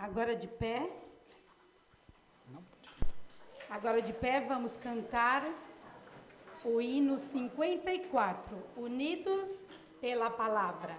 Agora de pé. Agora de pé vamos cantar o hino 54, Unidos pela Palavra.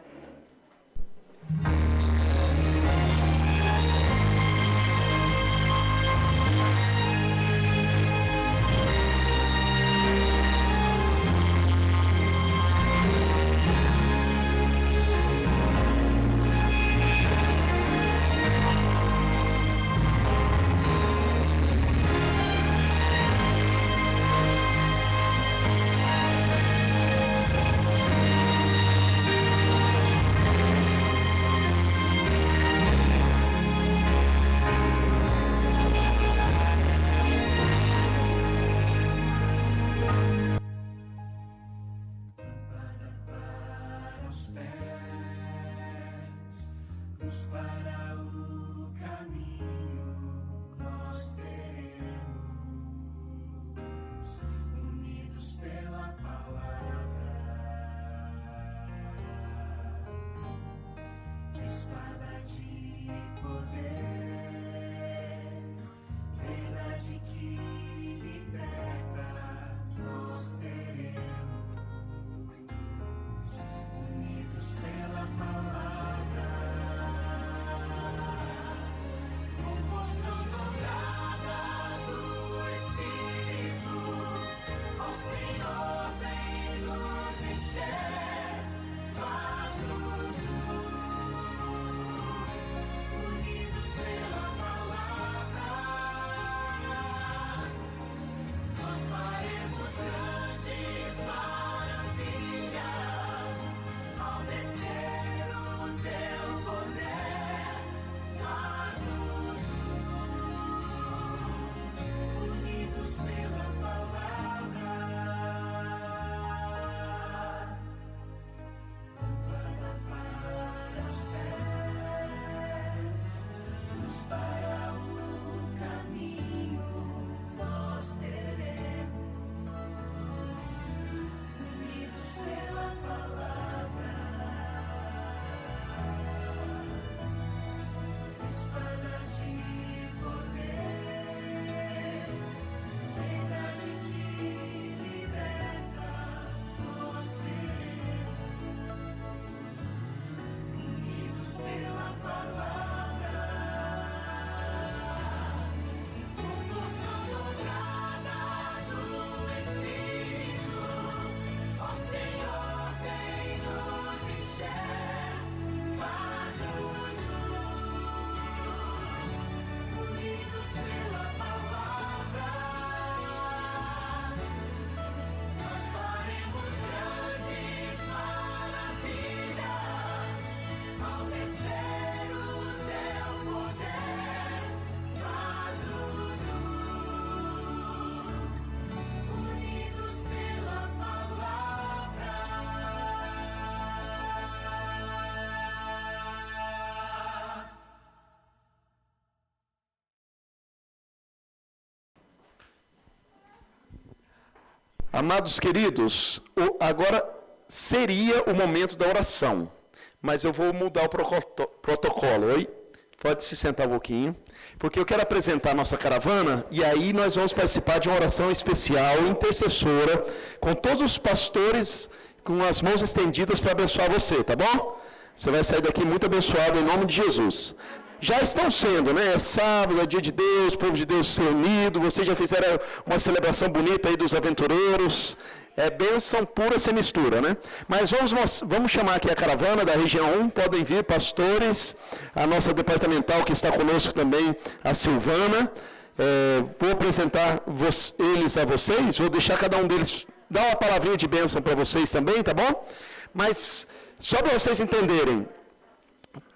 Amados queridos, agora seria o momento da oração, mas eu vou mudar o protocolo. Oi? Pode se sentar um pouquinho, porque eu quero apresentar a nossa caravana e aí nós vamos participar de uma oração especial, intercessora, com todos os pastores com as mãos estendidas para abençoar você, tá bom? Você vai sair daqui muito abençoado em nome de Jesus. Já estão sendo, né? É sábado, é dia de Deus, o povo de Deus se unido, vocês já fizeram uma celebração bonita aí dos aventureiros, é bênção pura sem mistura, né? Mas vamos chamar aqui a caravana da região 1, podem vir pastores, a nossa departamental que está conosco também, a Silvana, vou apresentar eles a vocês, vou deixar cada um deles dar uma palavrinha de bênção para vocês também, tá bom? Mas, só para vocês entenderem,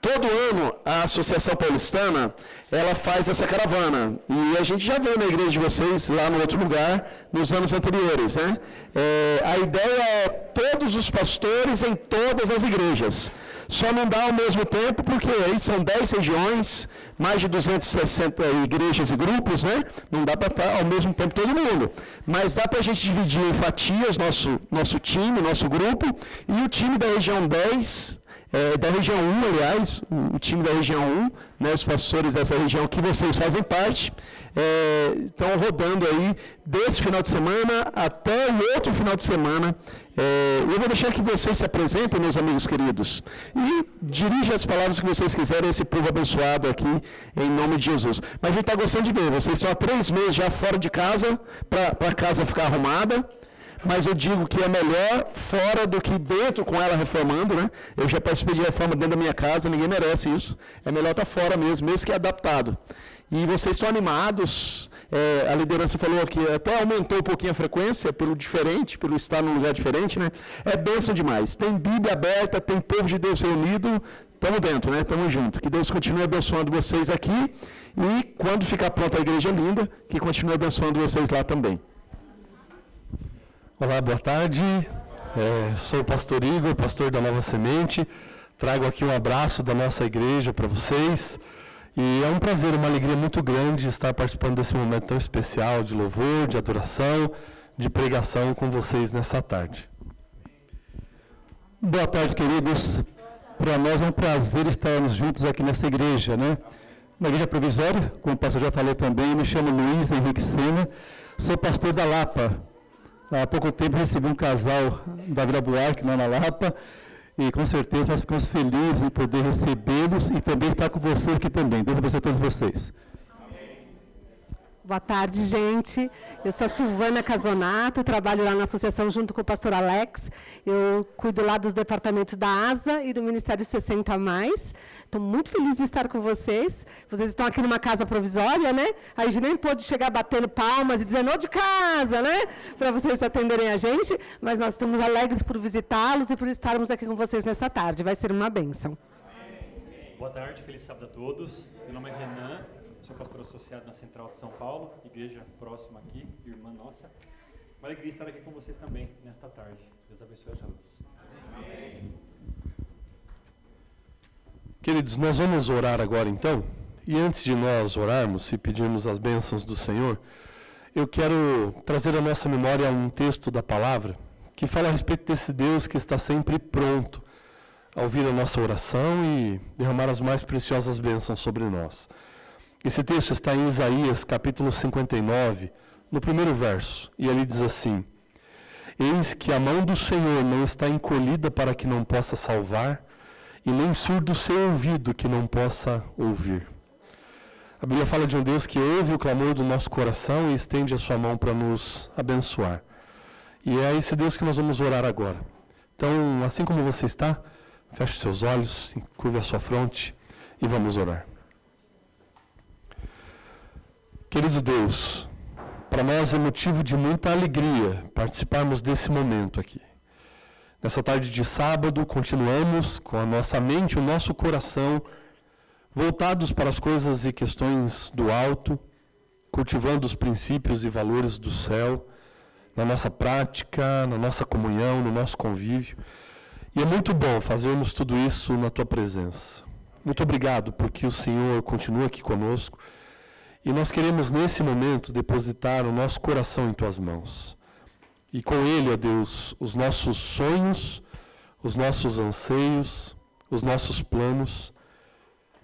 todo ano a Associação Paulistana, ela faz essa caravana, e a gente já viu na igreja de vocês, lá no outro lugar, nos anos anteriores, né? A ideia é todos os pastores em todas as igrejas, só não dá ao mesmo tempo, porque aí são 10 regiões, mais de 260 igrejas e grupos, né? Não dá para estar ao mesmo tempo todo mundo, mas dá para a gente dividir em fatias nosso time, nosso grupo, e o time da região 10, da região 1, aliás, o time da região 1, né, os pastores dessa região que vocês fazem parte, estão rodando aí desse final de semana até o outro final de semana. Eu vou deixar que vocês se apresentem, meus amigos queridos, e dirija as palavras que vocês quiserem a esse povo abençoado aqui, em nome de Jesus. Mas a gente está gostando de ver, vocês estão há 3 meses já fora de casa, para a casa ficar arrumada. Mas eu digo que é melhor fora do que dentro com ela reformando, né? Eu já participei de reforma dentro da minha casa, ninguém merece isso. É melhor estar fora mesmo que adaptado. E vocês estão animados, a liderança falou que até aumentou um pouquinho a frequência, pelo estar num lugar diferente, né? É bênção demais. Tem Bíblia aberta, tem povo de Deus reunido, estamos dentro, né? Estamos juntos. Que Deus continue abençoando vocês aqui e quando ficar pronta a igreja linda, que continue abençoando vocês lá também. Olá, boa tarde. Sou o pastor Igor, pastor da Nova Semente. Trago aqui um abraço da nossa igreja para vocês. E é um prazer, uma alegria muito grande estar participando desse momento tão especial de louvor, de adoração, de pregação com vocês nessa tarde. Boa tarde, queridos. Para nós é um prazer estarmos juntos aqui nessa igreja, né? Uma igreja provisória, como o pastor já falou também. Me chamo Luiz Henrique Sena, sou pastor da Lapa. Há pouco tempo recebi um casal da Vila Buarque, lá na Lapa, e com certeza nós ficamos felizes em poder recebê-los e também estar com vocês aqui também. Deus abençoe a todos vocês. Boa tarde, gente. Eu sou a Silvana Casonato, trabalho lá na associação junto com o pastor Alex. Eu cuido lá dos departamentos da ASA e do Ministério 60+. Estou muito feliz de estar com vocês. Vocês estão aqui numa casa provisória, né? A gente nem pôde chegar batendo palmas e dizendo, ô de casa, né? Para vocês atenderem a gente. Mas nós estamos alegres por visitá-los e por estarmos aqui com vocês nessa tarde. Vai ser uma bênção. Boa tarde, feliz sábado a todos. Meu nome é Renan. Sou pastor associado na Central de São Paulo, igreja próxima aqui, irmã nossa. Uma alegria estar aqui com vocês também nesta tarde. Deus abençoe a todos. Amém. Queridos, nós vamos orar agora então. E antes de nós orarmos e pedirmos as bênçãos do Senhor, eu quero trazer à nossa memória um texto da palavra que fala a respeito desse Deus que está sempre pronto a ouvir a nossa oração e derramar as mais preciosas bênçãos sobre nós. Esse texto está em Isaías, capítulo 59, no primeiro verso, e ele diz assim: Eis que a mão do Senhor não está encolhida para que não possa salvar, e nem surdo o seu ouvido que não possa ouvir. A Bíblia fala de um Deus que ouve o clamor do nosso coração e estende a sua mão para nos abençoar. E é a esse Deus que nós vamos orar agora. Então, assim como você está, feche seus olhos, curve a sua fronte e vamos orar. Querido Deus, para nós é motivo de muita alegria participarmos desse momento aqui. Nessa tarde de sábado, continuamos com a nossa mente, o nosso coração, voltados para as coisas e questões do alto, cultivando os princípios e valores do céu, na nossa prática, na nossa comunhão, no nosso convívio. E é muito bom fazermos tudo isso na Tua presença. Muito obrigado porque o Senhor continua aqui conosco. E nós queremos, nesse momento, depositar o nosso coração em Tuas mãos. E com ele, ó Deus, os nossos sonhos, os nossos anseios, os nossos planos,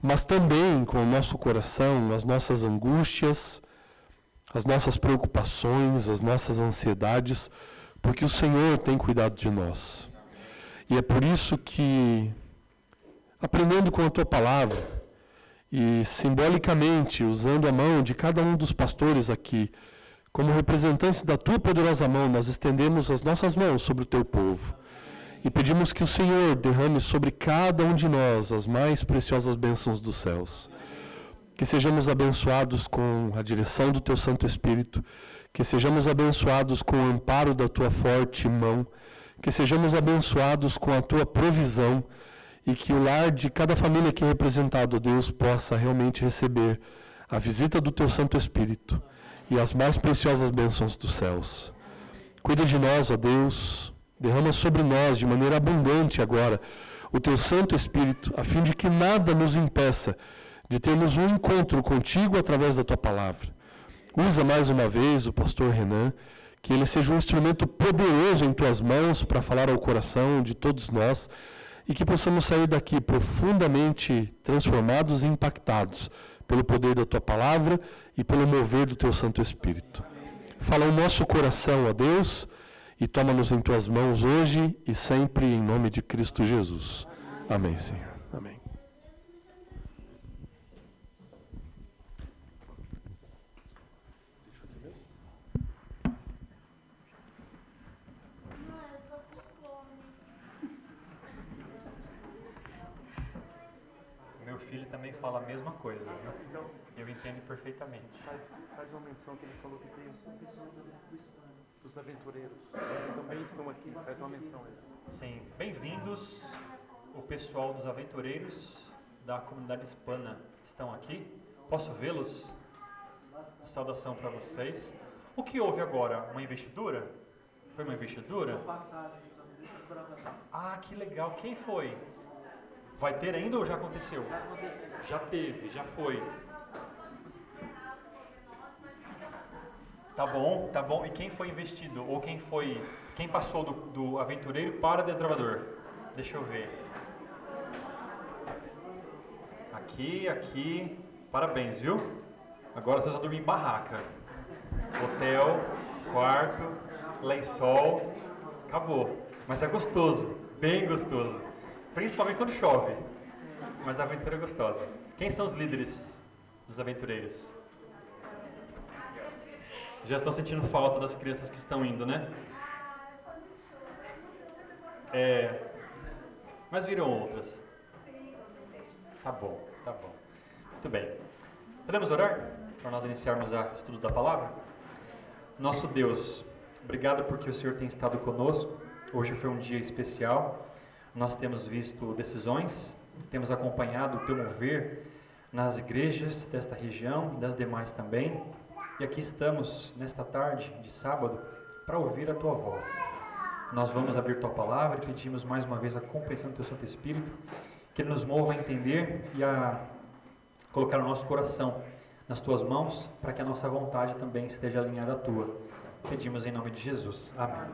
mas também com o nosso coração, as nossas angústias, as nossas preocupações, as nossas ansiedades, porque o Senhor tem cuidado de nós. E é por isso que, aprendendo com a Tua palavra, e simbolicamente, usando a mão de cada um dos pastores aqui, como representantes da Tua poderosa mão, nós estendemos as nossas mãos sobre o Teu povo. E pedimos que o Senhor derrame sobre cada um de nós as mais preciosas bênçãos dos céus. Que sejamos abençoados com a direção do Teu Santo Espírito, que sejamos abençoados com o amparo da Tua forte mão, que sejamos abençoados com a Tua provisão, e que o lar de cada família aqui representado, Deus, possa realmente receber a visita do Teu Santo Espírito e as mais preciosas bênçãos dos céus. Cuida de nós, ó Deus, derrama sobre nós de maneira abundante agora o Teu Santo Espírito, a fim de que nada nos impeça de termos um encontro contigo através da Tua palavra. Usa mais uma vez o pastor Renan, que ele seja um instrumento poderoso em Tuas mãos para falar ao coração de todos nós, e que possamos sair daqui profundamente transformados e impactados pelo poder da Tua Palavra e pelo mover do Teu Santo Espírito. Fala o nosso coração, ó Deus, e toma-nos em Tuas mãos hoje e sempre, em nome de Cristo Jesus. Amém, Senhor. Amém. Meu filho também fala a mesma coisa, viu? Eu entendo perfeitamente. Faz uma menção que ele falou que tem pessoas dos aventureiros. Também estão aqui, faz uma menção a eles. Sim, bem-vindos, o pessoal dos aventureiros da comunidade hispana estão aqui. Posso vê-los? Saudação para vocês. O que houve agora? Uma investidura? Foi uma investidura? Ah, que legal. Quem foi? Vai ter ainda ou já aconteceu? Já aconteceu. Já teve, já foi. Tá bom. E quem foi investido? Ou quem passou do aventureiro para desbravador? Deixa eu ver. Aqui. Parabéns, viu? Agora vocês vão dormir em barraca. Hotel, quarto, lençol. Acabou. Mas é gostoso, bem gostoso. Principalmente quando chove. Mas a aventura é gostosa. Quem são os líderes dos aventureiros? Já estão sentindo falta das crianças que estão indo, né? Mas viram outras? Tá bom. Muito bem. Podemos orar? Para nós iniciarmos o estudo da palavra? Nosso Deus, obrigado porque o Senhor tem estado conosco. Hoje foi um dia especial. Nós temos visto decisões, temos acompanhado o Teu mover nas igrejas desta região e das demais também. E aqui estamos, nesta tarde de sábado, para ouvir a Tua voz. Nós vamos abrir Tua palavra e pedimos mais uma vez a compreensão do Teu Santo Espírito, que Ele nos mova a entender e a colocar o nosso coração nas Tuas mãos, para que a nossa vontade também esteja alinhada à Tua. Pedimos em nome de Jesus. Amém.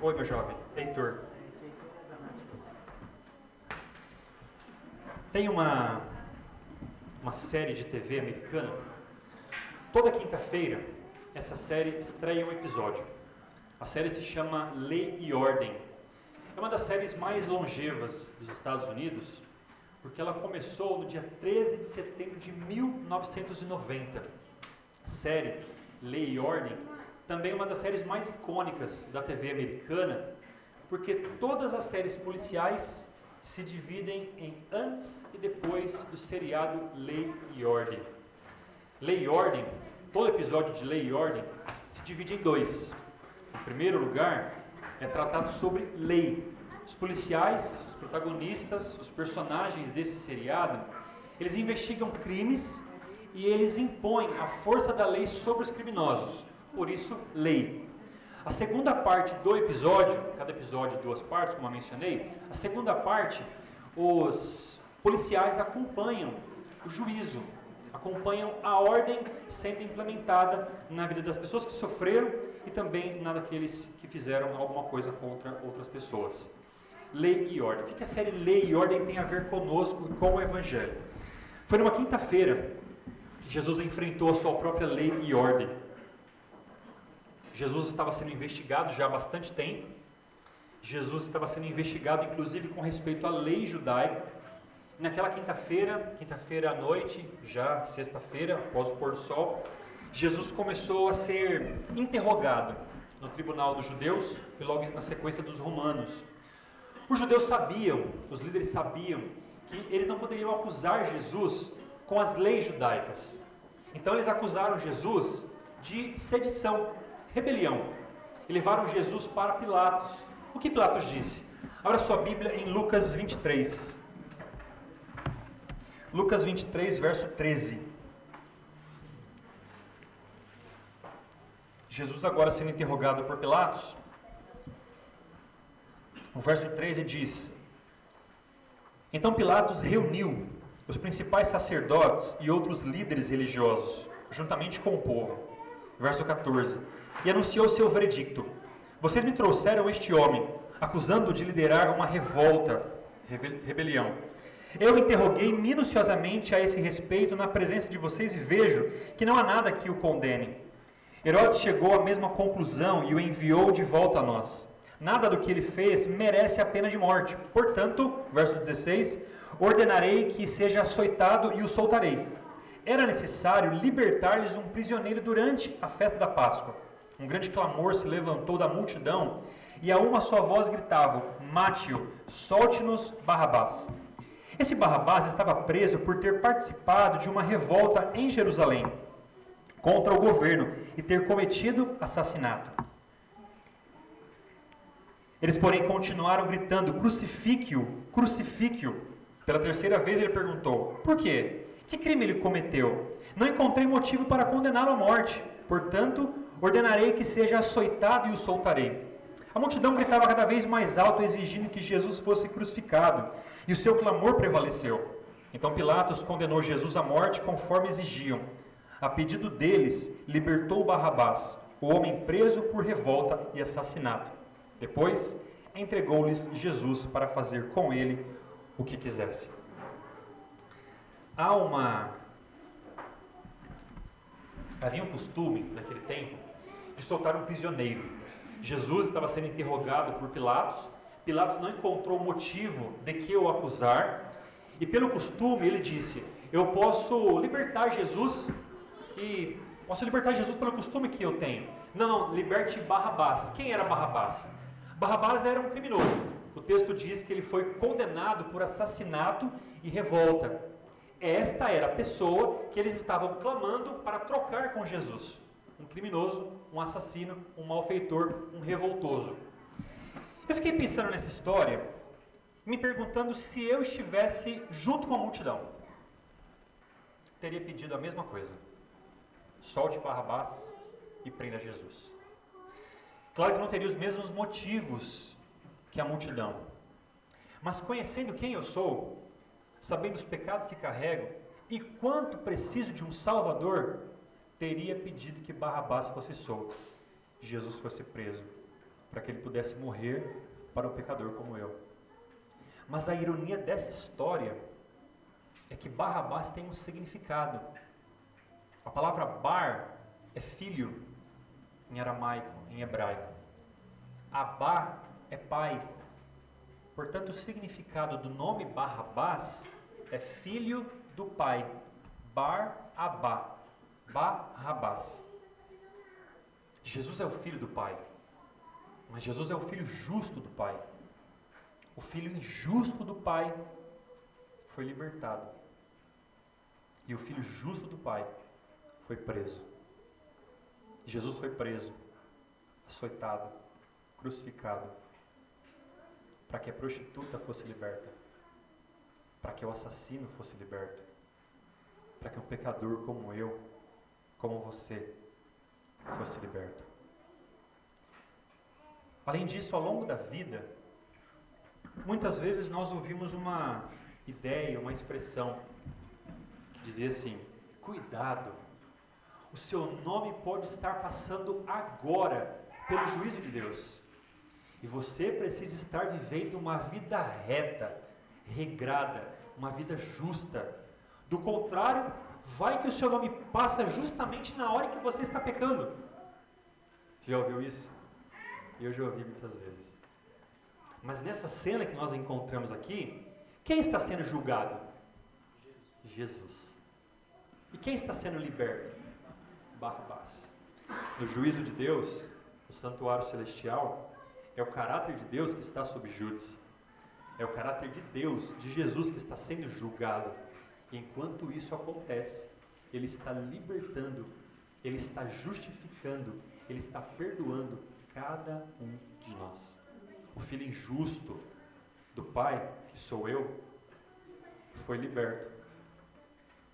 Oi, meu jovem. Heitor. Tem uma série de TV americana. Toda quinta-feira, essa série estreia um episódio. A série se chama Lei e Ordem. É uma das séries mais longevas dos Estados Unidos, porque ela começou no dia 13 de setembro de 1990. A série Lei e Ordem também é uma das séries mais icônicas da TV americana, porque todas as séries policiais se dividem em antes e depois do seriado Lei e Ordem. Lei e Ordem, todo episódio de Lei e Ordem se divide em dois. Em primeiro lugar, é tratado sobre lei. Os policiais, os protagonistas, os personagens desse seriado, eles investigam crimes e eles impõem a força da lei sobre os criminosos. Por isso, lei. A segunda parte do episódio, cada episódio 2 partes, como eu mencionei, a segunda parte, os policiais acompanham o juízo, acompanham a ordem sendo implementada na vida das pessoas que sofreram e também na daqueles que fizeram alguma coisa contra outras pessoas. Lei e ordem. O que a série Lei e Ordem tem a ver conosco e com o Evangelho? Foi numa quinta-feira que Jesus enfrentou a sua própria lei e ordem. Jesus estava sendo investigado já há bastante tempo. Jesus estava sendo investigado, inclusive, com respeito à lei judaica. Naquela quinta-feira à noite, já sexta-feira, após o pôr do sol, Jesus começou a ser interrogado no tribunal dos judeus e logo na sequência dos romanos. Os judeus sabiam, os líderes sabiam, que eles não poderiam acusar Jesus com as leis judaicas. Então eles acusaram Jesus de sedição, rebelião, e levaram Jesus para Pilatos. O que Pilatos disse? Abra sua Bíblia em Lucas 23. Lucas 23, verso 13. Jesus agora sendo interrogado por Pilatos. O verso 13 diz: Então Pilatos reuniu os principais sacerdotes e outros líderes religiosos, juntamente com o povo. Verso 14. E anunciou seu veredicto: Vocês me trouxeram este homem, acusando-o de liderar uma rebelião. Eu interroguei minuciosamente a esse respeito na presença de vocês e vejo que não há nada que o condene. Herodes chegou à mesma conclusão e o enviou de volta a nós. Nada do que ele fez merece a pena de morte. Portanto, verso 16, ordenarei que seja açoitado e o soltarei. Era necessário libertar-lhes um prisioneiro durante a festa da Páscoa. Um grande clamor se levantou da multidão e a uma só voz gritavam: mate-o, solte-nos Barrabás. Esse Barrabás estava preso por ter participado de uma revolta em Jerusalém contra o governo e ter cometido assassinato. Eles, porém, continuaram gritando: crucifique-o, crucifique-o. Pela terceira vez ele perguntou: por quê? Que crime ele cometeu? Não encontrei motivo para condená-lo à morte. Portanto, ordenarei que seja açoitado e o soltarei. A multidão gritava cada vez mais alto, exigindo que Jesus fosse crucificado, e o seu clamor prevaleceu. Então Pilatos condenou Jesus à morte conforme exigiam. A pedido deles, libertou Barrabás, o homem preso por revolta e assassinato. Depois, entregou-lhes Jesus para fazer com ele o que quisesse. Havia um costume, naquele tempo, de soltar um prisioneiro. Jesus estava sendo interrogado por Pilatos. Pilatos não encontrou motivo de que o acusar. E pelo costume, ele disse: eu posso libertar Jesus. E posso libertar Jesus pelo costume que eu tenho. Não, liberte Barrabás. Quem era Barrabás? Barrabás era um criminoso. O texto diz que ele foi condenado por assassinato e revolta. Esta era a pessoa que eles estavam clamando para trocar com Jesus. Um criminoso, um assassino, um malfeitor, um revoltoso. Eu fiquei pensando nessa história, me perguntando se eu estivesse junto com a multidão. Teria pedido a mesma coisa. Solte Barrabás e prenda Jesus. Claro que não teria os mesmos motivos que a multidão. Mas conhecendo quem eu sou, sabendo os pecados que carrego e quanto preciso de um Salvador, teria pedido que Barrabás fosse solto, Jesus fosse preso, para que ele pudesse morrer para um pecador como eu. Mas a ironia dessa história é que Barrabás tem um significado. A palavra bar é filho em aramaico, em hebraico. Abá é pai. Portanto, o significado do nome Barrabás é filho do pai. Bar-abá. Barrabás. Jesus é o filho do pai. Mas Jesus é o filho justo do pai. O filho injusto do pai foi libertado. E o filho justo do pai foi preso. Jesus foi preso, açoitado, crucificado, para que a prostituta fosse liberta, para que o assassino fosse liberto, para que um pecador como eu, como você, fosse liberto. Além disso, ao longo da vida, muitas vezes nós ouvimos uma ideia, uma expressão que dizia assim: cuidado, o seu nome pode estar passando agora pelo juízo de Deus. E você precisa estar vivendo uma vida reta, regrada, uma vida justa. Do contrário, vai que o seu nome passa justamente na hora que você está pecando. Você já ouviu isso? Eu já ouvi muitas vezes. Mas nessa cena que nós encontramos aqui, quem está sendo julgado? Jesus. E quem está sendo liberto? Barrabás. No juízo de Deus, no santuário celestial, é o caráter de Deus que está sob júdice. É o caráter de Deus, de Jesus, que está sendo julgado. E enquanto isso acontece, Ele está libertando, Ele está justificando, Ele está perdoando cada um de nós. O filho injusto do Pai, que sou eu, foi liberto.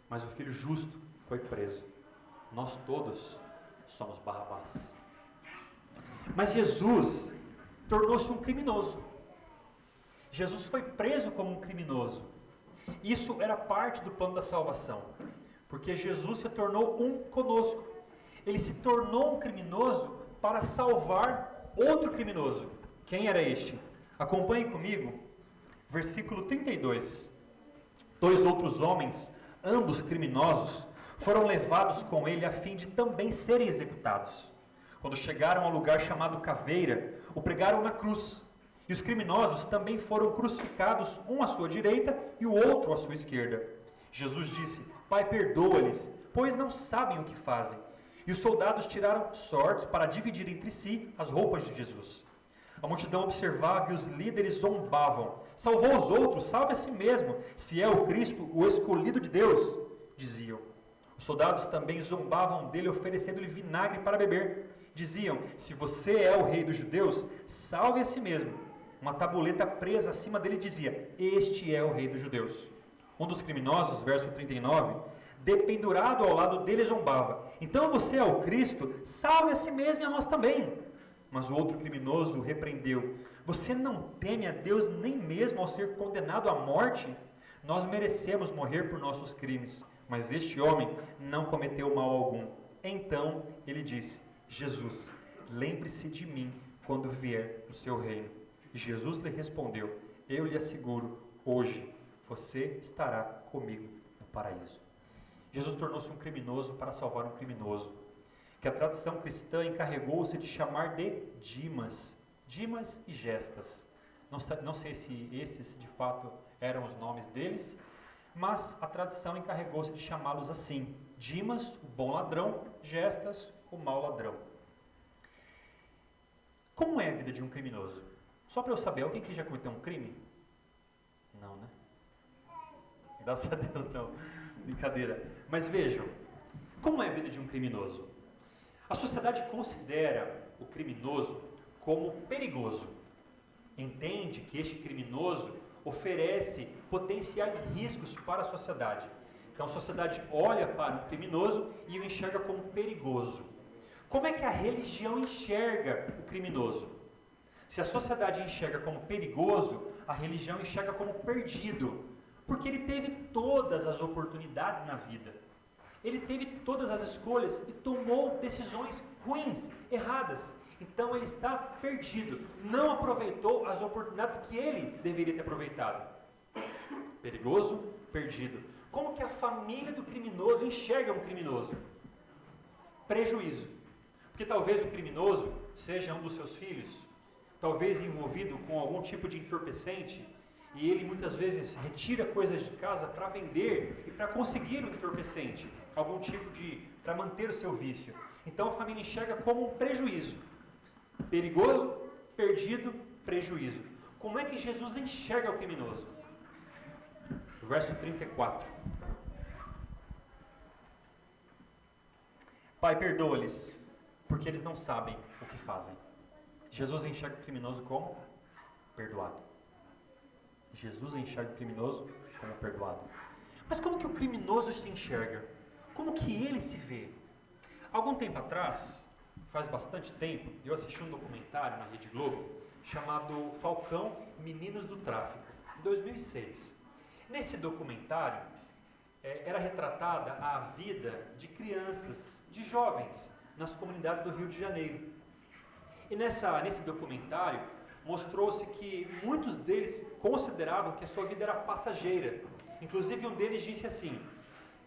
Mas o filho justo foi preso. Nós todos somos Barrabás. Mas Jesus tornou-se um criminoso. Jesus foi preso como um criminoso. Isso era parte do plano da salvação, porque Jesus se tornou um conosco. Ele se tornou um criminoso para salvar outro criminoso. Quem era este? Acompanhe comigo, versículo 32. 2 outros homens, ambos criminosos, foram levados com ele a fim de também serem executados. Quando chegaram ao lugar chamado Caveira, o pregaram na cruz. E os criminosos também foram crucificados, um à sua direita e o outro à sua esquerda. Jesus disse: Pai, perdoa-lhes, pois não sabem o que fazem. E os soldados tiraram sortes para dividir entre si as roupas de Jesus. A multidão observava e os líderes zombavam. Salvou os outros, salve a si mesmo, se é o Cristo, o escolhido de Deus, diziam. Os soldados também zombavam dele, oferecendo-lhe vinagre para beber. Diziam: se você é o rei dos judeus, salve a si mesmo. Uma tabuleta presa acima dele dizia: este é o rei dos judeus. Um dos criminosos, verso 39, dependurado ao lado dele, zombava: então você é o Cristo, salve a si mesmo e a nós também. Mas o outro criminoso o repreendeu: você não teme a Deus nem mesmo ao ser condenado à morte? Nós merecemos morrer por nossos crimes, mas este homem não cometeu mal algum. Então ele disse: Jesus, lembre-se de mim quando vier no seu reino. E Jesus lhe respondeu: eu lhe asseguro, hoje você estará comigo no paraíso. Jesus tornou-se um criminoso para salvar um criminoso, que a tradição cristã encarregou-se de chamar de Dimas. Dimas e Gestas. Não sei se esses de fato eram os nomes deles, mas a tradição encarregou-se de chamá-los assim: Dimas, o bom ladrão; Gestas, o mau ladrão. Como é a vida de um criminoso? Só para eu saber, alguém que já cometeu um crime? Não, né? Graças a Deus não. Brincadeira. Mas vejam, como é a vida de um criminoso? A sociedade considera o criminoso como perigoso. Entende que este criminoso oferece potenciais riscos para a sociedade. Então a sociedade olha para um criminoso e o enxerga como perigoso. Como é que a religião enxerga o criminoso? Se a sociedade enxerga como perigoso, a religião enxerga como perdido, porque ele teve todas as oportunidades na vida. Ele teve todas as escolhas e tomou decisões ruins, erradas. Então ele está perdido, não aproveitou as oportunidades que ele deveria ter aproveitado. Perigoso, perdido. Como que a família do criminoso enxerga um criminoso? Prejuízo. Porque talvez o criminoso seja um dos seus filhos, talvez envolvido com algum tipo de entorpecente, e ele muitas vezes retira coisas de casa para vender e para conseguir um entorpecente, algum tipo para manter o seu vício. Então a família enxerga como um prejuízo. Perigoso, perdido, prejuízo. Como é que Jesus enxerga o criminoso? Verso 34. Pai, perdoa-lhes, porque eles não sabem o que fazem. Jesus enxerga o criminoso como perdoado. Jesus enxerga o criminoso como perdoado. Mas como que o criminoso se enxerga? Como que ele se vê? Algum tempo atrás, faz bastante tempo, eu assisti um documentário na Rede Globo chamado Falcão, Meninos do Tráfico, em 2006. Nesse documentário, era retratada a vida de crianças, de jovens, nas comunidades do Rio de Janeiro. E nesse documentário, mostrou-se que muitos deles consideravam que a sua vida era passageira. Inclusive um deles disse assim: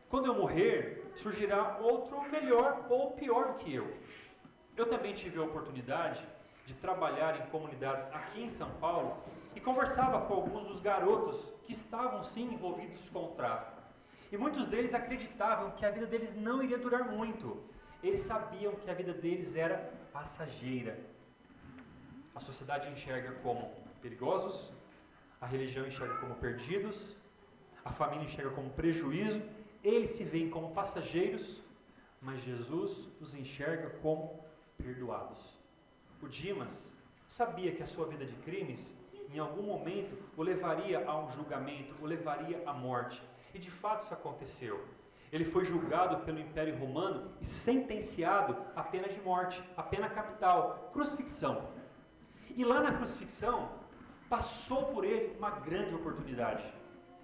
quando eu morrer, surgirá outro melhor ou pior do que eu. Eu também tive a oportunidade de trabalhar em comunidades aqui em São Paulo e conversava com alguns dos garotos que estavam sim envolvidos com o tráfico. E muitos deles acreditavam que a vida deles não iria durar muito. Eles sabiam que a vida deles era passageira. A sociedade enxerga como perigosos, a religião enxerga como perdidos, a família enxerga como prejuízo, eles se veem como passageiros, mas Jesus os enxerga como perdoados. O Dimas sabia que a sua vida de crimes, em algum momento, o levaria a um julgamento, o levaria à morte. E de fato isso aconteceu. Ele foi julgado pelo Império Romano e sentenciado à pena de morte, à pena capital, crucifixão. E lá na crucifixão, passou por ele uma grande oportunidade.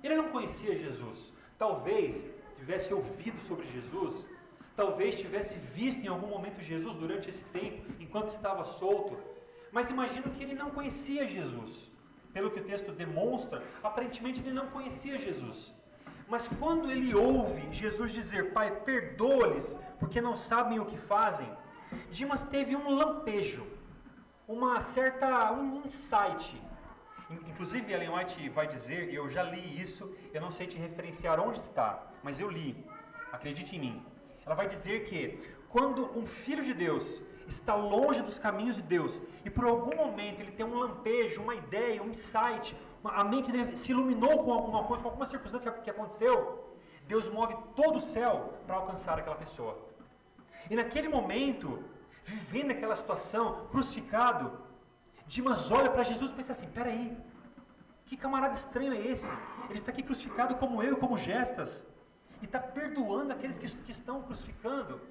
Ele não conhecia Jesus. Talvez tivesse ouvido sobre Jesus, talvez tivesse visto em algum momento Jesus durante esse tempo, enquanto estava solto. Mas imagino que ele não conhecia Jesus. pelo que o texto demonstra, aparentemente ele não conhecia Jesus. Mas quando ele ouve Jesus dizer, Pai, perdoa-lhes, porque não sabem o que fazem, Dimas teve um lampejo, um insight. Inclusive, Ellen White vai dizer, e eu já li isso, eu não sei te referenciar onde está, mas eu li, acredite em mim. Ela vai dizer que quando um filho de Deus está longe dos caminhos de Deus e por algum momento ele tem um lampejo, uma ideia, um insight, a mente dele se iluminou com alguma coisa, com alguma circunstância que aconteceu, Deus move todo o céu para alcançar aquela pessoa. E naquele momento, vivendo aquela situação, crucificado, Dimas olha para Jesus e pensa assim, peraí, que camarada estranho é esse? Ele está aqui crucificado como eu, como Gestas, e está perdoando aqueles que estão crucificando.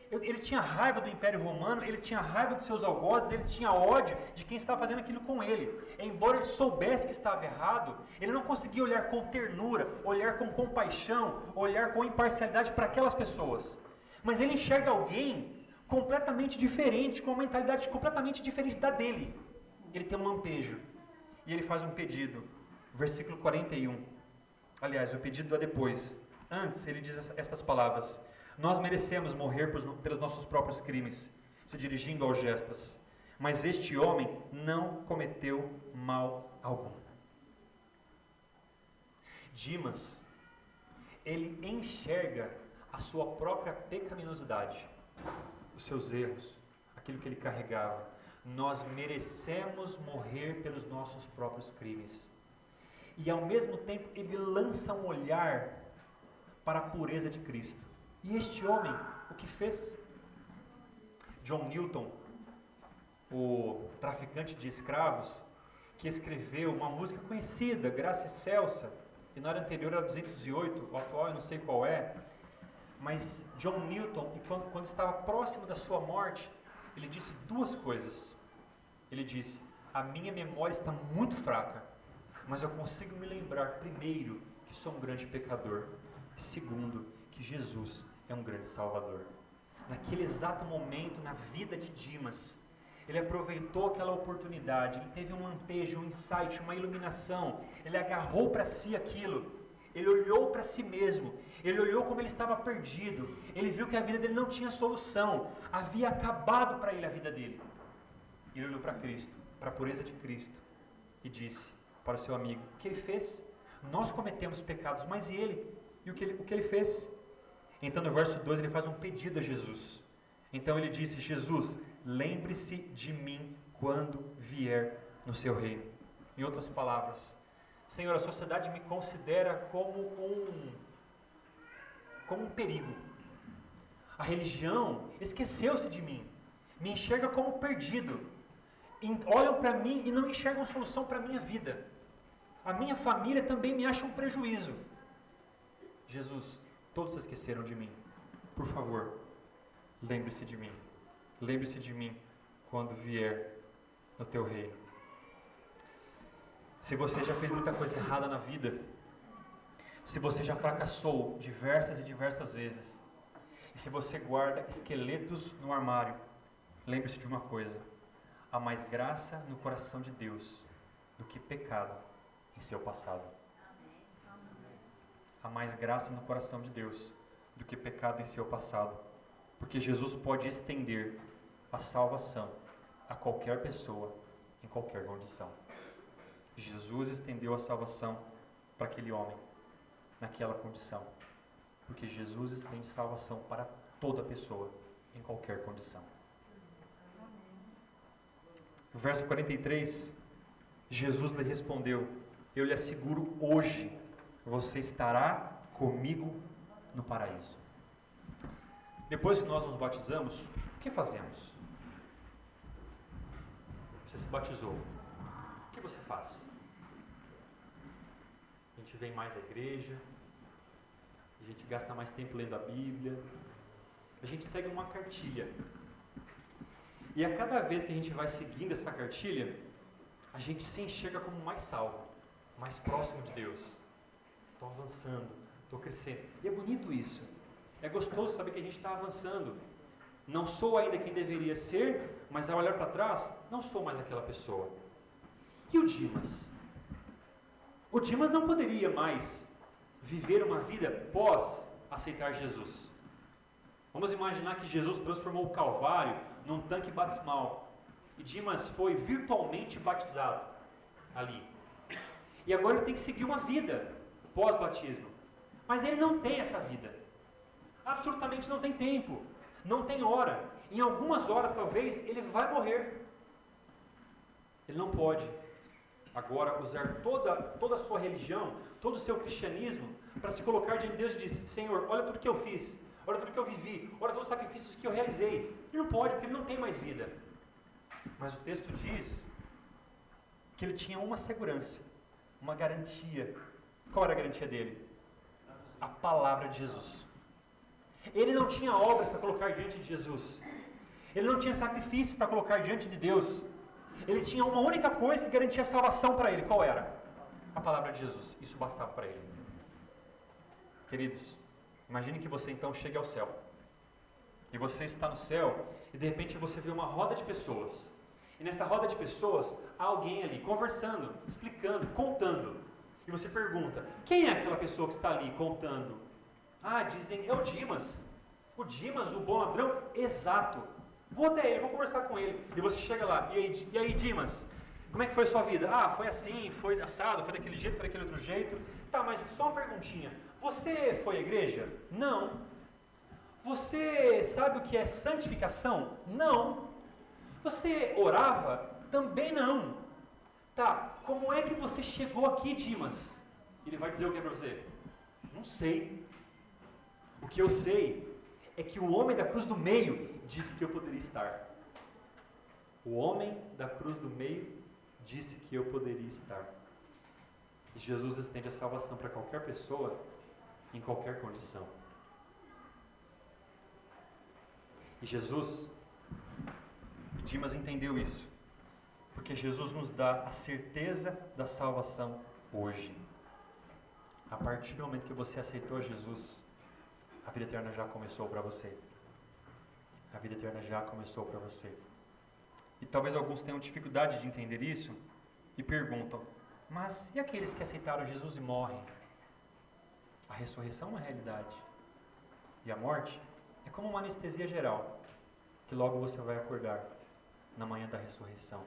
Ele tinha raiva do Império Romano, ele tinha raiva dos seus algozes, ele tinha ódio de quem estava fazendo aquilo com ele. Embora ele soubesse que estava errado, ele não conseguia olhar com ternura, olhar com compaixão, olhar com imparcialidade para aquelas pessoas. Mas ele enxerga alguém completamente diferente, com uma mentalidade completamente diferente da dele. Ele tem um lampejo e ele faz um pedido. Versículo 41. Aliás, o pedido é depois. Antes, ele diz estas palavras: nós merecemos morrer pelos nossos próprios crimes, se dirigindo aos Gestas, mas este homem não cometeu mal algum. Dimas, ele enxerga a sua própria pecaminosidade, os seus erros, aquilo que ele carregava. Nós merecemos morrer pelos nossos próprios crimes. E ao mesmo tempo ele lança um olhar para a pureza de Cristo. E este homem, o que fez? John Newton, o traficante de escravos, que escreveu uma música conhecida, Graça Excelsa, e na hora anterior era 208, o atual eu não sei qual é, mas John Newton, quando estava próximo da sua morte, ele disse duas coisas. Ele disse, a minha memória está muito fraca, mas eu consigo me lembrar, primeiro, que sou um grande pecador, e segundo, que Jesus é um grande Salvador. Naquele exato momento, na vida de Dimas, ele aproveitou aquela oportunidade, ele teve um lampejo, um insight, uma iluminação, ele agarrou para si aquilo, ele olhou para si mesmo, ele olhou como ele estava perdido, ele viu que a vida dele não tinha solução, havia acabado para ele a vida dele. Ele olhou para Cristo, para a pureza de Cristo, e disse para o seu amigo, o que ele fez? Nós cometemos pecados, mas ele, e o que ele fez? Então no verso 2 ele faz um pedido a Jesus. Então ele disse, Jesus, lembre-se de mim quando vier no seu reino. Em outras palavras, Senhor, a sociedade me considera como um perigo. A religião esqueceu-se de mim, me enxerga como perdido. Olham para mim e não enxergam solução para a minha vida. A minha família também me acha um prejuízo. Jesus, todos se esqueceram de mim. Por favor, lembre-se de mim. Lembre-se de mim quando vier no teu reino. Se você já fez muita coisa errada na vida, se você já fracassou diversas e diversas vezes, e se você guarda esqueletos no armário, lembre-se de uma coisa: há mais graça no coração de Deus do que pecado em seu passado. Há mais graça no coração de Deus do que pecado em seu passado, porque Jesus pode estender a salvação a qualquer pessoa, em qualquer condição. Jesus estendeu a salvação para aquele homem, naquela condição, porque Jesus estende salvação para toda pessoa, em qualquer condição. Verso 43, Jesus lhe respondeu, eu lhe asseguro hoje, você estará comigo no paraíso. Depois que nós nos batizamos, o que fazemos? Você se batizou. O que você faz? A gente vem mais à igreja, a gente gasta mais tempo lendo a Bíblia, a gente segue uma cartilha. E a cada vez que a gente vai seguindo essa cartilha, a gente se enxerga como mais salvo, mais próximo de Deus. Estou avançando, estou crescendo. E é bonito isso. É gostoso saber que a gente está avançando. Não sou ainda quem deveria ser, mas ao olhar para trás, não sou mais aquela pessoa. E o Dimas? O Dimas não poderia mais viver uma vida pós aceitar Jesus. Vamos imaginar que Jesus transformou o Calvário num tanque batismal. E Dimas foi virtualmente batizado ali. E agora ele tem que seguir uma vida pós-batismo. Mas ele não tem essa vida. Absolutamente não tem tempo. Não tem hora. Em algumas horas, talvez, ele vai morrer. Ele não pode agora usar toda a sua religião, todo o seu cristianismo, para se colocar diante de Deus e dizer: Senhor, olha tudo que eu fiz, olha tudo que eu vivi, olha todos os sacrifícios que eu realizei. Ele não pode, porque ele não tem mais vida. Mas o texto diz que ele tinha uma segurança, uma garantia. Qual era a garantia dele? A palavra de Jesus. Ele não tinha obras para colocar diante de Jesus. Ele não tinha sacrifício para colocar diante de Deus. Ele tinha uma única coisa que garantia salvação para ele. Qual era? A palavra de Jesus. Isso bastava para ele. Queridos, imagine que você então chegue ao céu. E você está no céu e de repente você vê uma roda de pessoas. E nessa roda de pessoas há alguém ali conversando, explicando, contando. E você pergunta: quem é aquela pessoa que está ali contando? Ah, dizem, é o Dimas. O Dimas, o bom ladrão? Exato. Vou até ele, vou conversar com ele. E você chega lá: e aí Dimas, como é que foi a sua vida? Ah, foi assim, foi assado, foi daquele jeito, foi daquele outro jeito. Tá, mas só uma perguntinha. Você foi à igreja? Não. Você sabe o que é santificação? Não. Você orava? Também não. Tá, como é que você chegou aqui, Dimas? Ele vai dizer o que para você? Não sei. O que eu sei é que o homem da cruz do meio disse que eu poderia estar. O homem da cruz do meio disse que eu poderia estar. E Jesus estende a salvação para qualquer pessoa, em qualquer condição. E Dimas entendeu isso, porque Jesus nos dá a certeza da salvação hoje. A partir do momento que você aceitou Jesus, a vida eterna já começou para você. A vida eterna já começou para você. E talvez alguns tenham dificuldade de entender isso e perguntam: mas e aqueles que aceitaram Jesus e morrem? A ressurreição é uma realidade. E a morte é como uma anestesia geral, que logo você vai acordar na manhã da ressurreição.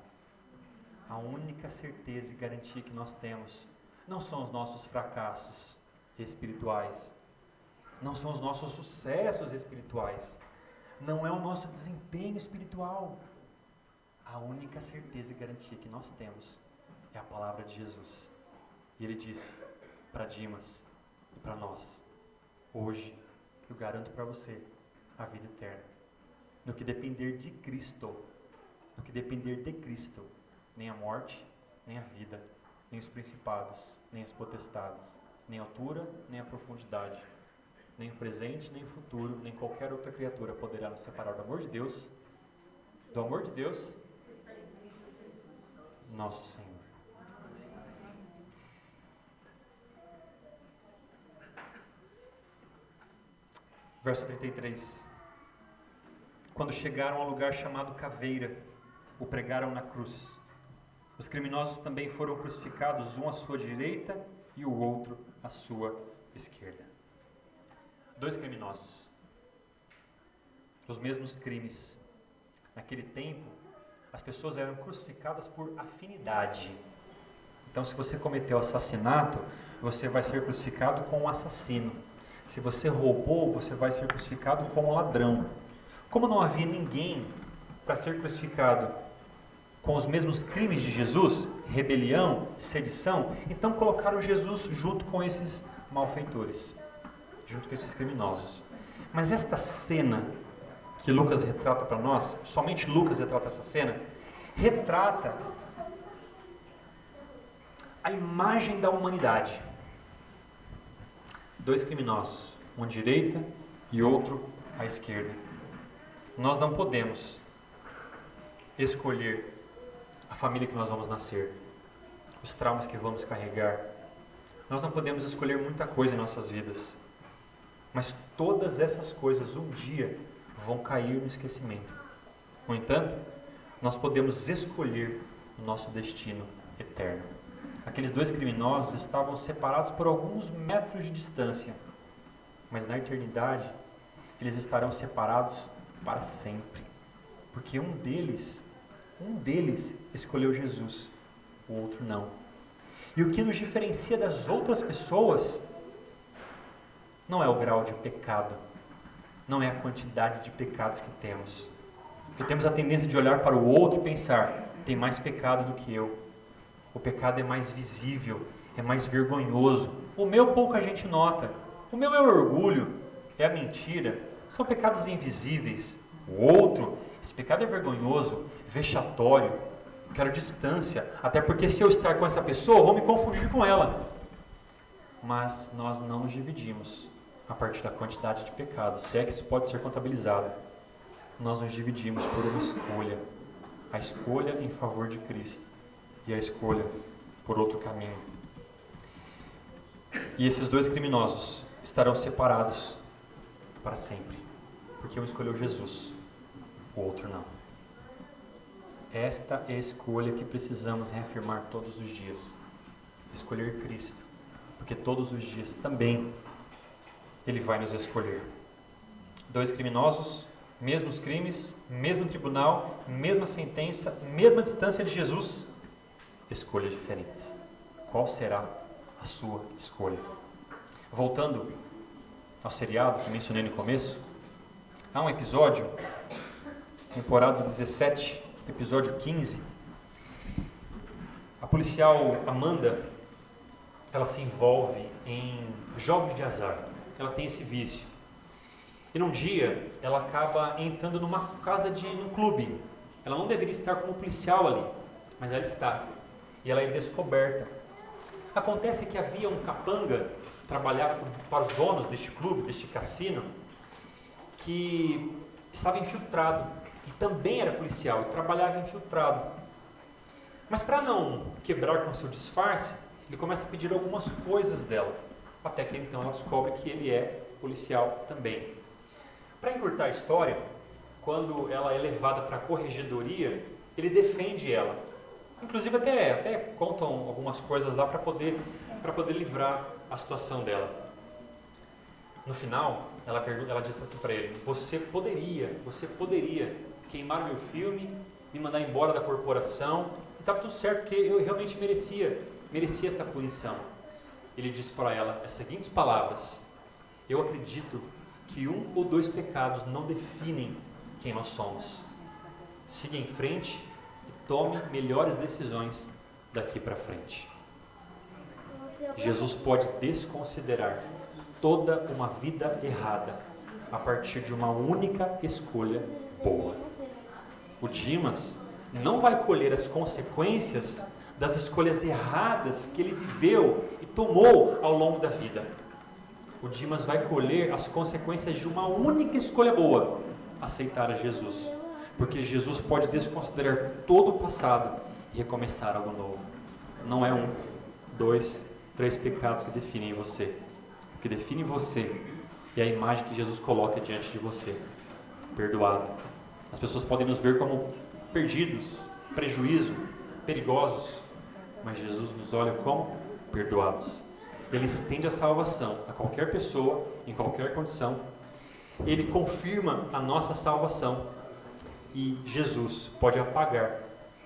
A única certeza e garantia que nós temos não são os nossos fracassos espirituais, não são os nossos sucessos espirituais, não é o nosso desempenho espiritual. A única certeza e garantia que nós temos é a palavra de Jesus. E ele disse para Dimas e para nós: hoje eu garanto para você a vida eterna. No que depender de Cristo, no que depender de Cristo, nem a morte, nem a vida, nem os principados, nem as potestades, nem a altura, nem a profundidade, nem o presente, nem o futuro, nem qualquer outra criatura poderá nos separar do amor de Deus, nosso Senhor. Verso 33. Quando chegaram ao lugar chamado Caveira, o pregaram na cruz. Os criminosos também foram crucificados, um à sua direita e o outro à sua esquerda. 2 criminosos. Os mesmos crimes. Naquele tempo, as pessoas eram crucificadas por afinidade. Então, se você cometeu assassinato, você vai ser crucificado com um assassino. Se você roubou, você vai ser crucificado como um ladrão. Como não havia ninguém para ser crucificado com os mesmos crimes de Jesus, rebelião, sedição, então colocaram Jesus junto com esses malfeitores, junto com esses criminosos. Mas esta cena que Lucas retrata para nós, somente Lucas retrata essa cena, retrata a imagem da humanidade. 2 criminosos, um à direita e outro à esquerda. Nós não podemos escolher a família que nós vamos nascer, os traumas que vamos carregar. Nós não podemos escolher muita coisa em nossas vidas, mas todas essas coisas um dia vão cair no esquecimento. No entanto, nós podemos escolher o nosso destino eterno. Aqueles dois criminosos estavam separados por alguns metros de distância, mas na eternidade eles estarão separados para sempre, porque um deles escolheu Jesus, o outro não. E o que nos diferencia das outras pessoas não é o grau de pecado, não é a quantidade de pecados que temos. Porque temos a tendência de olhar para o outro e pensar, tem mais pecado do que eu. O pecado é mais visível, é mais vergonhoso. O meu pouca gente nota. O meu é o orgulho, é a mentira. São pecados invisíveis. O outro, esse pecado é vergonhoso, vexatório. Eu quero distância, até porque se eu estar com essa pessoa, eu vou me confundir com ela. Mas nós não nos dividimos a partir da quantidade de pecados, se é que isso pode ser contabilizado. Nós nos dividimos por uma escolha. A escolha em favor de Cristo e a escolha por outro caminho. E esses dois criminosos estarão separados para sempre, porque um escolheu Jesus, o outro não. Esta é a escolha que precisamos reafirmar todos os dias. Escolher Cristo, porque todos os dias também Ele vai nos escolher. Dois criminosos, mesmos crimes, mesmo tribunal, mesma sentença, mesma distância de Jesus, escolhas diferentes. Qual será a sua escolha? Voltando ao seriado que mencionei no começo, há um episódio, temporada 17, episódio 15. A policial Amanda, ela se envolve em jogos de azar. Ela tem esse vício. E num dia, ela acaba entrando num clube. Ela não deveria estar como policial ali, mas ela está. E ela é descoberta. Acontece que havia um capanga que trabalhava para os donos deste clube, deste cassino, que estava infiltrado. E também era policial, e trabalhava infiltrado. Mas para não quebrar com seu disfarce, ele começa a pedir algumas coisas dela. Até que então ela descobre que ele é policial também. Para encurtar a história, quando ela é levada para a corregedoria, ele defende ela. Inclusive até contam algumas coisas lá para poder livrar a situação dela. No final, ela disse assim para ele: você poderia queimar o meu filme, me mandar embora da corporação, e estava tudo certo, porque eu realmente merecia esta punição. Ele disse para ela as seguintes palavras: eu acredito que 1 ou 2 pecados não definem quem nós somos. Siga em frente e tome melhores decisões daqui para frente. Jesus pode desconsiderar toda uma vida errada a partir de uma única escolha boa. O Dimas não vai colher as consequências das escolhas erradas que ele viveu e tomou ao longo da vida. O Dimas vai colher as consequências de uma única escolha boa: aceitar a Jesus. Porque Jesus pode desconsiderar todo o passado e recomeçar algo novo. Não é 1, 2, 3 pecados que definem você. O que define você é a imagem que Jesus coloca diante de você. Perdoado. As pessoas podem nos ver como perdidos, prejuízo, perigosos, mas Jesus nos olha como perdoados. Ele estende a salvação a qualquer pessoa, em qualquer condição. Ele confirma a nossa salvação. E Jesus pode apagar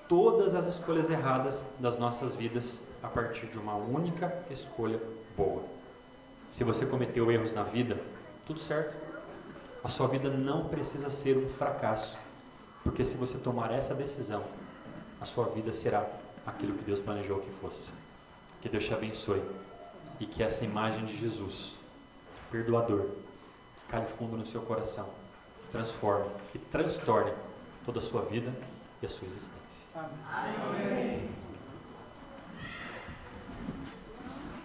todas as escolhas erradas das nossas vidas a partir de uma única escolha boa. Se você cometeu erros na vida, tudo certo. A sua vida não precisa ser um fracasso. Porque se você tomar essa decisão, a sua vida será aquilo que Deus planejou que fosse. Que Deus te abençoe. E que essa imagem de Jesus, perdoador, cale fundo no seu coração, transforme e transtorne toda a sua vida e a sua existência. Amém.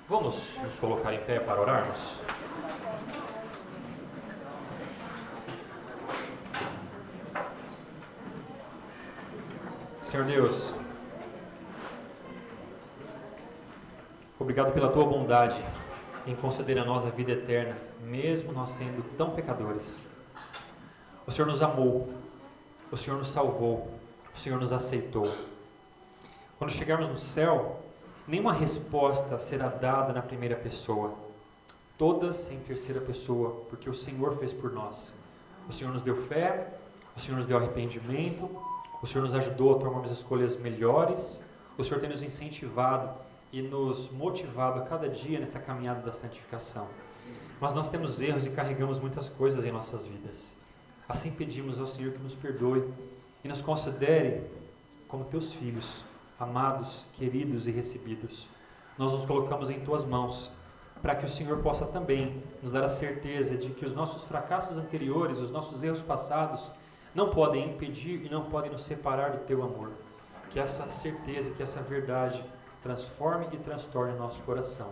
Vamos nos colocar em pé para orarmos? Senhor Deus, obrigado pela Tua bondade em conceder a nós a vida eterna, mesmo nós sendo tão pecadores. O Senhor nos amou, o Senhor nos salvou, o Senhor nos aceitou. Quando chegarmos no céu, nenhuma resposta será dada na primeira pessoa, todas em terceira pessoa, porque o Senhor fez por nós. O Senhor nos deu fé, o Senhor nos deu arrependimento, o Senhor nos ajudou a tomarmos escolhas melhores, o Senhor tem nos incentivado e nos motivado a cada dia nessa caminhada da santificação. Mas nós temos erros e carregamos muitas coisas em nossas vidas. Assim pedimos ao Senhor que nos perdoe e nos considere como teus filhos, amados, queridos e recebidos. Nós nos colocamos em tuas mãos, para que o Senhor possa também nos dar a certeza de que os nossos fracassos anteriores, os nossos erros passados, não podem impedir e não podem nos separar do teu amor. Que essa certeza, que essa verdade transforme e transtorne o nosso coração.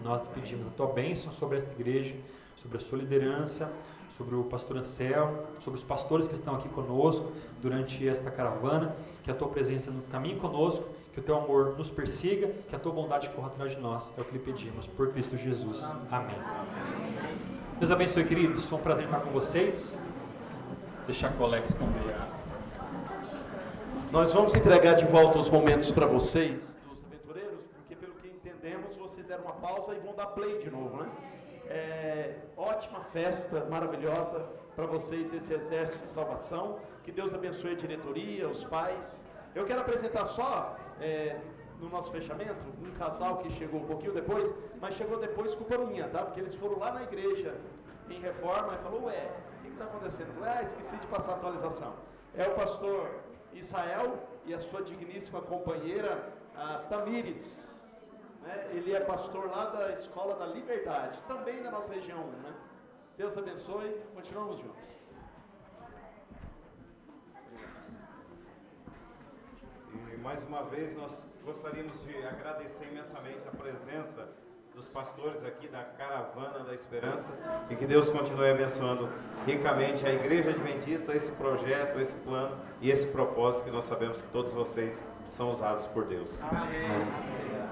Nós pedimos a tua bênção sobre esta igreja, sobre a sua liderança, sobre o pastor Anselmo, sobre os pastores que estão aqui conosco durante esta caravana, que a tua presença no caminho conosco, que o teu amor nos persiga, que a tua bondade corra atrás de nós. É o que lhe pedimos, por Cristo Jesus. Amém. Deus abençoe, queridos. Foi um prazer estar com vocês. Deixar com o Alex comer. Nós vamos entregar de volta os momentos para vocês, dos aventureiros, porque pelo que entendemos, vocês deram uma pausa e vão dar play de novo, né? Ótima festa, maravilhosa para vocês desse exército de salvação. Que Deus abençoe a diretoria, os pais. Eu quero apresentar só, no nosso fechamento, um casal que chegou um pouquinho depois, mas chegou depois culpa minha, tá? Porque eles foram lá na igreja em Reforma e falou, o que está acontecendo? Eu falei, esqueci de passar a atualização. É o pastor Israel e a sua digníssima companheira, a Tamires. Né? Ele é pastor lá da Escola da Liberdade, também da nossa região 1, né? Deus abençoe, continuamos juntos. E mais uma vez nós gostaríamos de agradecer imensamente a presença dos pastores aqui da Caravana da Esperança e que Deus continue abençoando ricamente a Igreja Adventista, esse projeto, esse plano e esse propósito que nós sabemos que todos vocês são usados por Deus. Amém.